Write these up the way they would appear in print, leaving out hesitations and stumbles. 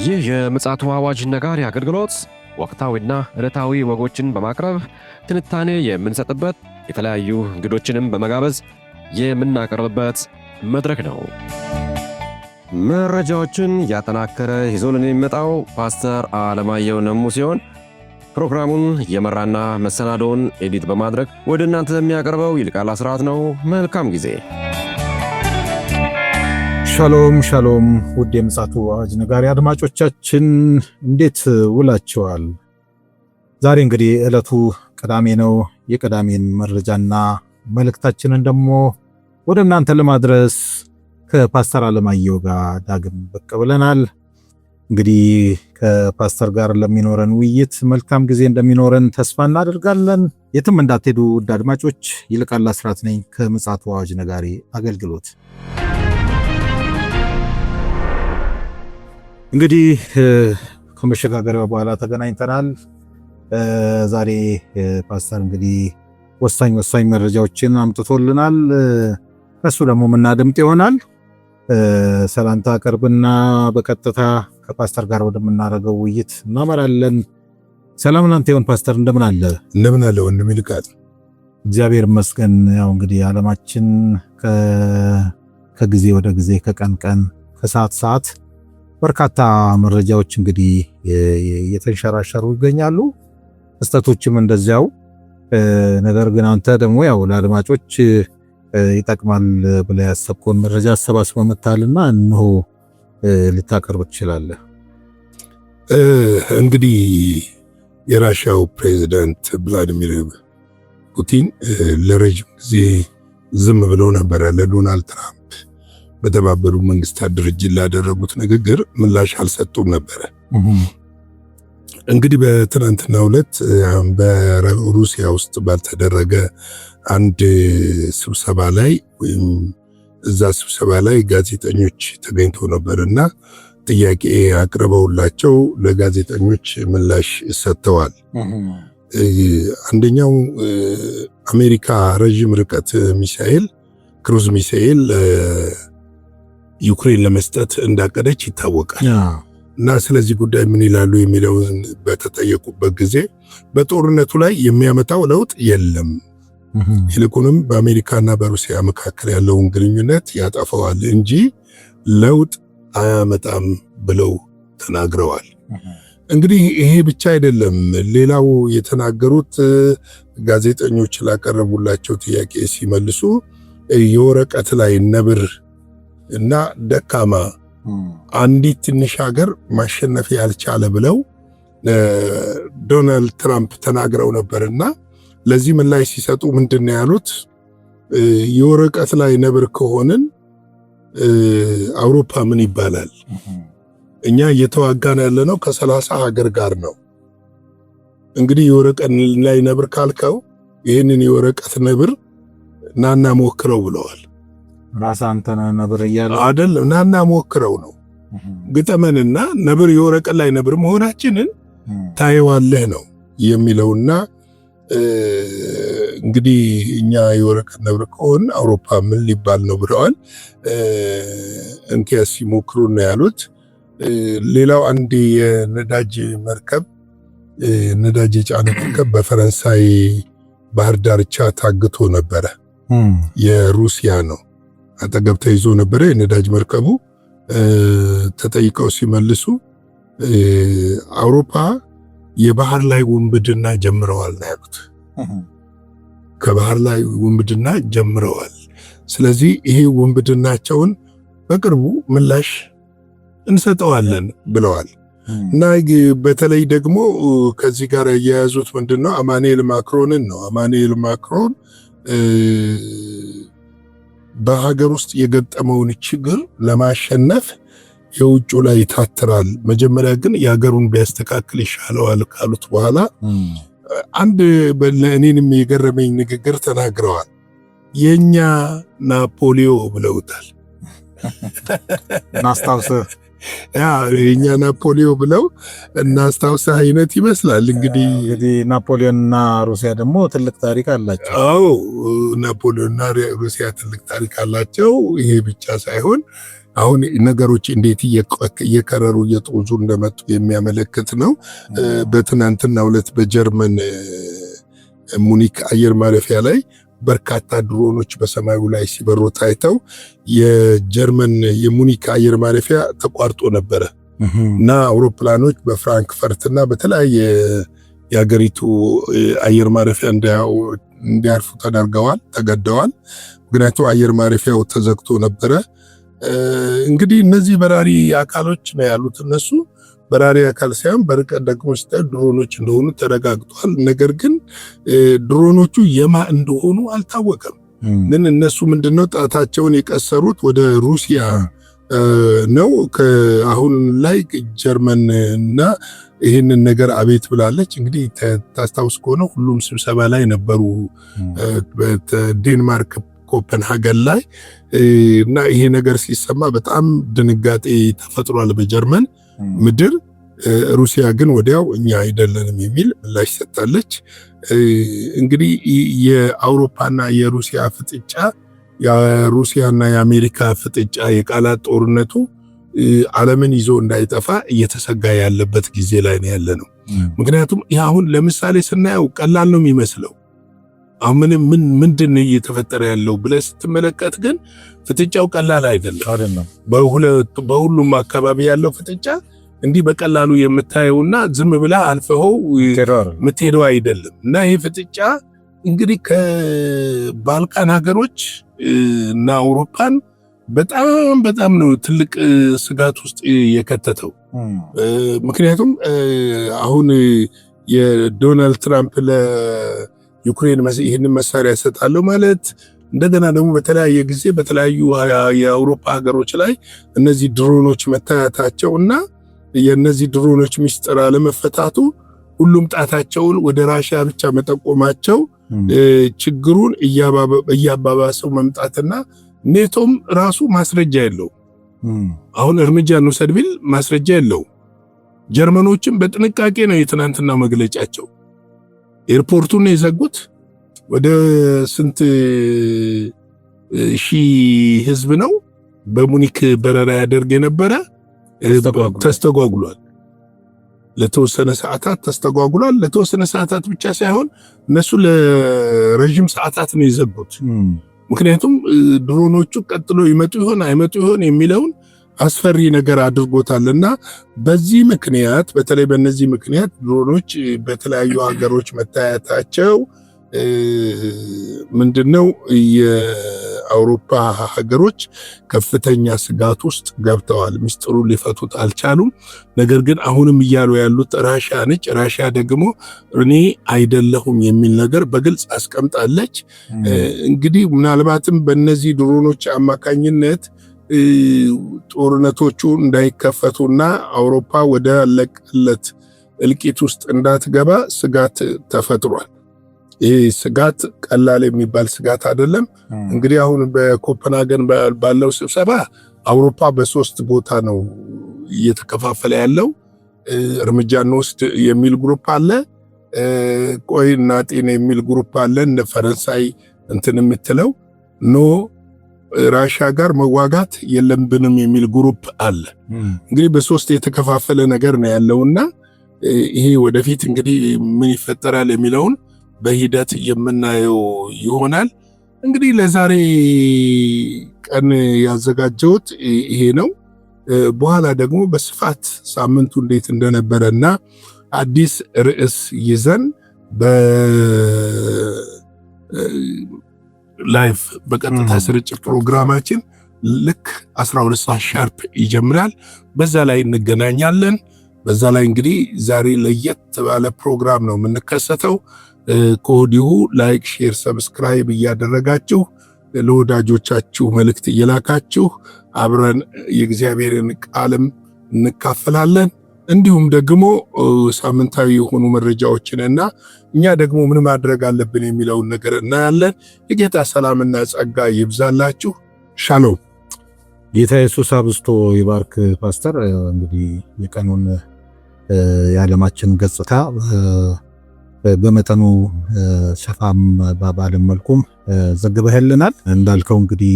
ይህ የምፅዓቱ አዋጅ ነጋሪ አገልግሎት ወቅታዊና ዕለታዊ ወጎችን በማቅረብ ትንታኔ የምንሰጥበት የተለያዩ እንግዶችንም በመጋበዝ የምናቀርብበት መድረክ ነው። መረጃዎችን ያጠናከረ ይዞልን የሚመጣው ፓስተር አለማየሁ ነሙ ሲሆን ፕሮግራሙን የመራና መሰናዶውን ኤዲት በማድረግ ወደ እናንተ የሚያቀርበው ይልቃል አስራት ነው። መልካም ጊዜ። ሻሎም ሻሎም፣ ውድ የምፅዓቱ አዋጅ ነጋሪ አድማጮቻችን እንዴት ውላችኋል? ዛሬ እንግዲህ ዕለቱ ቅዳሜ ነው። የቅዳሜን መረጃና መልእክታችንን ደግሞ ወደ እናንተ ለማድረስ ከፓስተር አለማየሁ ጋር ዳግም ብቅ ብለናል። እንግዲህ ከፓስተር ጋር ለሚኖረን ውይይት መልካም ጊዜ እንደሚኖረን ተስፋ እናደርጋለን። የትም እንዳትሄዱ ውድ አድማጮች፣ ይልቃል አስራት ነኝ ከምፅዓቱ አዋጅ ነጋሪ አገልግሎት። እንግዲህ ከመሸጋገሪያው በኋላ ተገናኝተናል። ዛሬ ፓስተር እንግዲህ ወሳኝ መረጃዎችን አምጥቶልናል። ከሱ ደግሞ የምናደምጥ ይሆናል። ሰላምታ አቀርብና በቀጥታ ከፓስተር ጋር ወደምናደርገው ውይይት እናመራለን። ሰላም ላንተ ይሁን ፓስተር፣ እንደምን አለ? እንደምን አለ ወንድም ይልቃል? እግዚአብሔር ይመስገን። ያው እንግዲህ ዓለማችን ከጊዜ ወደ ጊዜ ከቀን ቀን ከሰዓት ሰዓት በርካታ መረጃዎች እንግዲህ የተንሸራሸሩ ይገኛሉ፣ ክስተቶችም እንደዚያው። ነገር ግን አንተ ደግሞ ያው ለአድማጮች ይጠቅማል ብለህ ያሰብከውን መረጃ አሰባስበህ መጥተሃልና እነሆ ልታቀርብ ትችላለህ። እንግዲህ የራሻው ፕሬዝዳንት ቭላዲሚር ፑቲን ለረጅም ጊዜ ዝም ብለው ነበረ ለዶናልድ ትራምፕ በተባበሩ መንግስታት ድርጅት ላደረጉት ንግግር ምላሽ አልሰጡም ነበረ። እንግዲህ በትናንትናው ዕለት በሩሲያ ውስጥ ባልተደረገ አንድ ስብሰባ ላይ ወይም እዛ ስብሰባ ላይ ጋዜጠኞች ተገኝተው ነበርና ጥያቄ አቅርበውላቸው ለጋዜጠኞች ምላሽ ሰጥተዋል። አንደኛው አሜሪካ ረጅም ርቀት ሚሳኤል ክሩዝ ሚሳኤል ዩክሬን ለመስጠት እንዳቀደች ይታወቃል። እና ስለዚህ ጉዳይ ምን ይላሉ የሚለውን በተጠየቁበት ጊዜ በጦርነቱ ላይ የሚያመጣው ለውጥ የለም፣ ይልቁንም በአሜሪካና በሩሲያ መካከል ያለውን ግንኙነት ያጠፋዋል እንጂ ለውጥ አያመጣም ብለው ተናግረዋል። እንግዲህ ይሄ ብቻ አይደለም። ሌላው የተናገሩት ጋዜጠኞች ላቀረቡላቸው ጥያቄ ሲመልሱ የወረቀት ላይ ነብር እና ደካማ አንዲት ትንሽ ሀገር ማሸነፍ ያልቻለ ብለው ዶናልድ ትራምፕ ተናግረው ነበርና ለዚህ ምላሽ ሲሰጡ ምንድነው ያሉት? የወረቀት ላይ ነብር ከሆንን አውሮፓ ምን ይባላል? እኛ እየተዋጋን ያለነው ከ30 ሀገር ጋር ነው። እንግዲህ የወረቀት ላይ ነብር ካልከው ይህንን የወረቀት ነብር ናና ሞክረው ብለዋል። ራስ አንተ ነብር እያለ አይደለም፣ ናና ሞክረው ነው። ግጠመንና ነብር የወረቀት ላይ ነብር መሆናችንን ታየዋለህ ነው የሚለውና እንግዲህ እኛ የወረቀት ነብር ከሆን አውሮፓ ምን ሊባል ነው ብለዋል። እንኪያስ ሲሞክሩ ነው ያሉት። ሌላው አንድ የነዳጅ መርከብ ነዳጅ የጫነ መርከብ በፈረንሳይ ባህር ዳርቻ ታግቶ ነበረ። የሩሲያ ነው አጠገብ ተይዞ ነበረ የነዳጅ መርከቡ። ተጠይቀው ሲመልሱ አውሮፓ የባህር ላይ ውንብድና ጀምረዋል ነው ያሉት። ከባህር ላይ ውንብድና ጀምረዋል። ስለዚህ ይሄ ውንብድናቸውን በቅርቡ ምላሽ እንሰጠዋለን ብለዋል። እና በተለይ ደግሞ ከዚህ ጋር የያዙት ምንድነው አማኑኤል ማክሮንን ነው። አማኑኤል ማክሮን በሀገር ውስጥ የገጠመውን ችግር ለማሸነፍ የውጩ ላይ ይታትራል፣ መጀመሪያ ግን የሀገሩን ቢያስተካክል ይሻለዋል ካሉት በኋላ አንድ እኔንም የገረመኝ ንግግር ተናግረዋል። የኛ ናፖሊዮ ብለውታል። እናስታውስ የኛ ናፖሊዮ ብለው እናስታውስህ አይነት ይመስላል። እንግዲህ ናፖሊዮንና ሩሲያ ደግሞ ትልቅ ታሪክ አላቸው። አዎ ናፖሊዮንና ሩሲያ ትልቅ ታሪክ አላቸው። ይሄ ብቻ ሳይሆን አሁን ነገሮች እንዴት እየከረሩ እየጦዙ እንደመጡ የሚያመለክት ነው። በትናንትናው ዕለት በጀርመን ሙኒክ አየር ማረፊያ ላይ በርካታ ድሮኖች በሰማዩ ላይ ሲበሩ ታይተው የጀርመን የሙኒክ አየር ማረፊያ ተቋርጦ ነበረ እና አውሮፕላኖች በፍራንክፈርትና በተለያየ የሀገሪቱ አየር ማረፊያ እንዲያርፉ ተገደዋል። ምክንያቱም አየር ማረፊያው ተዘግቶ ነበረ። እንግዲህ እነዚህ በራሪ አካሎች ነው ያሉት። እነሱ በራሪ አካል ሳይሆን በርቀት ደግሞ ሲታይ ድሮኖች እንደሆኑ ተረጋግጧል። ነገር ግን ድሮኖቹ የማ እንደሆኑ አልታወቀም። ግን እነሱ ምንድነው ጣታቸውን የቀሰሩት ወደ ሩሲያ ነው። አሁን ላይ ጀርመንና ይህንን ነገር አቤት ብላለች። እንግዲህ ታስታውስ ከሆነ ሁሉም ስብሰባ ላይ ነበሩ በዴንማርክ ኮፐንሃገን ላይ እና ይሄ ነገር ሲሰማ በጣም ድንጋጤ ተፈጥሯል በጀርመን ምድር። ሩሲያ ግን ወዲያው እኛ አይደለንም የሚል ምላሽ ሰጥታለች። እንግዲህ የአውሮፓና የሩሲያ ፍጥጫ፣ የሩሲያና የአሜሪካ ፍጥጫ፣ የቃላት ጦርነቱ ዓለምን ይዞ እንዳይጠፋ እየተሰጋ ያለበት ጊዜ ላይ ነው ያለ ነው። ምክንያቱም አሁን ለምሳሌ ስናየው ቀላል ነው የሚመስለው። አሁን ምንድን እየተፈጠረ ያለው ብለህ ስትመለከት ግን ፍጥጫው ቀላል አይደለም። በሁሉም አካባቢ ያለው ፍጥጫ እንዲህ በቀላሉ የምታየውና ዝም ብላ አልፈኸው የምትሄደው አይደለም። እና ይህ ፍጥጫ እንግዲህ ከባልካን ሀገሮች እና አውሮፓን በጣም ነው ትልቅ ስጋት ውስጥ የከተተው። ምክንያቱም አሁን የዶናልድ ትራምፕ ለዩክሬን ይህንን መሳሪያ ይሰጣሉ ማለት እንደገና ደግሞ በተለያየ ጊዜ በተለያዩ የአውሮፓ ሀገሮች ላይ እነዚህ ድሮኖች መታየታቸው እና የነዚህ ድሮኖች ሚስጥር አለመፈታቱ ሁሉም ጣታቸውን ወደ ራሽያ ብቻ መጠቆማቸው ችግሩን እያባባሰው መምጣትና ኔቶም ራሱ ማስረጃ የለው። አሁን እርምጃ እንውሰድ ቢል ማስረጃ የለው። ጀርመኖችም በጥንቃቄ ነው የትናንትና መግለጫቸው። ኤርፖርቱን የዘጉት ወደ ስንት ሺህ ህዝብ ነው በሙኒክ በረራ ያደርግ የነበረ ተስተጓጉሏል። ለተወሰነ ሰዓታት ተስተጓጉሏል። ለተወሰነ ሰዓታት ብቻ ሳይሆን እነሱ ለረጅም ሰዓታት ነው የዘጉት። ምክንያቱም ድሮኖቹ ቀጥሎ ይመጡ ይሆን አይመጡ ይሆን የሚለውን አስፈሪ ነገር አድርጎታልና በዚህ ምክንያት በተለይ በእነዚህ ምክንያት ድሮኖች በተለያዩ ሀገሮች መታየታቸው ምንድነው የአውሮፓ ሀገሮች ከፍተኛ ስጋት ውስጥ ገብተዋል። ምስጢሩ ሊፈቱት አልቻሉም። ነገር ግን አሁንም እያሉ ያሉት ራሽያ ነች። ራሽያ ደግሞ እኔ አይደለሁም የሚል ነገር በግልጽ አስቀምጣለች። እንግዲህ ምናልባትም በእነዚህ ድሮኖች አማካኝነት ጦርነቶቹ እንዳይከፈቱና አውሮፓ ወደ ለቀለት እልቂት ውስጥ እንዳትገባ ስጋት ተፈጥሯል። ይህ ስጋት ቀላል የሚባል ስጋት አይደለም። እንግዲህ አሁን በኮፐንሃገን ባለው ስብሰባ አውሮፓ በሶስት ቦታ ነው እየተከፋፈለ ያለው። እርምጃ እንወስድ የሚል ግሩፕ አለ፣ ቆይ እናጤን የሚል ግሩፕ አለ፣ እንደ ፈረንሳይ እንትን የምትለው ኖ ራሽያ ጋር መዋጋት የለብንም የሚል ግሩፕ አለ። እንግዲህ በሶስት የተከፋፈለ ነገር ነው ያለውና ይሄ ወደፊት እንግዲህ ምን ይፈጠራል የሚለውን በሂደት የምናየው ይሆናል። እንግዲህ ለዛሬ ቀን ያዘጋጀሁት ይሄ ነው። በኋላ ደግሞ በስፋት ሳምንቱ እንዴት እንደነበረና አዲስ ርዕስ ይዘን ላይቭ በቀጥታ ስርጭት ፕሮግራማችን ልክ 12 ሰዓት ሻርፕ ይጀምራል። በዛ ላይ እንገናኛለን። በዛ ላይ እንግዲህ ዛሬ ለየት ባለ ፕሮግራም ነው የምንከሰተው። ከወዲሁ ላይክ፣ ሼር፣ ሰብስክራይብ እያደረጋችሁ ለወዳጆቻችሁ መልእክት እየላካችሁ አብረን የእግዚአብሔርን ቃልም እንካፈላለን። እንዲሁም ደግሞ ሳምንታዊ የሆኑ መረጃዎችንና እኛ ደግሞ ምን ማድረግ አለብን የሚለውን ነገር እናያለን። የጌታ ሰላምና ጸጋ ይብዛላችሁ። ሻሎም። ጌታ ኢየሱስ አብዝቶ ይባርክ። ፓስተር እንግዲህ የቀኑን የዓለማችን ገጽታ በመጠኑ ሰፋም ባለ መልኩም ዘግበህልናል። እንዳልከው እንግዲህ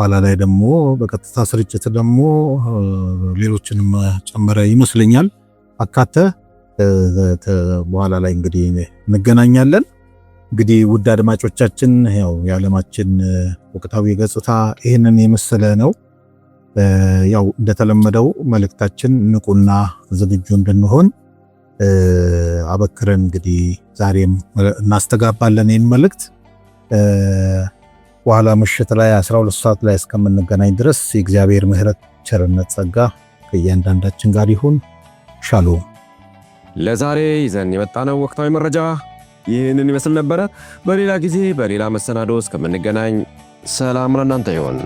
ኋላ ላይ ደግሞ በቀጥታ ስርጭት ደግሞ ሌሎችንም ጨመረ ይመስለኛል አካተ በኋላ ላይ እንግዲህ እንገናኛለን። እንግዲህ ውድ አድማጮቻችን ያው የዓለማችን ወቅታዊ ገጽታ ይህንን የመሰለ ነው። ያው እንደተለመደው መልእክታችን ንቁና ዝግጁ እንድንሆን አበክረን እንግዲህ ዛሬም እናስተጋባለን ይህን መልእክት። በኋላ ምሽት ላይ 12 ሰዓት ላይ እስከምንገናኝ ድረስ የእግዚአብሔር ምሕረት፣ ቸርነት፣ ጸጋ ከእያንዳንዳችን ጋር ይሁን። ሻሎም። ለዛሬ ይዘን የመጣነው ወቅታዊ መረጃ ይህንን ይመስል ነበረ። በሌላ ጊዜ በሌላ መሰናዶ እስከምንገናኝ ሰላም ለእናንተ ይሁን።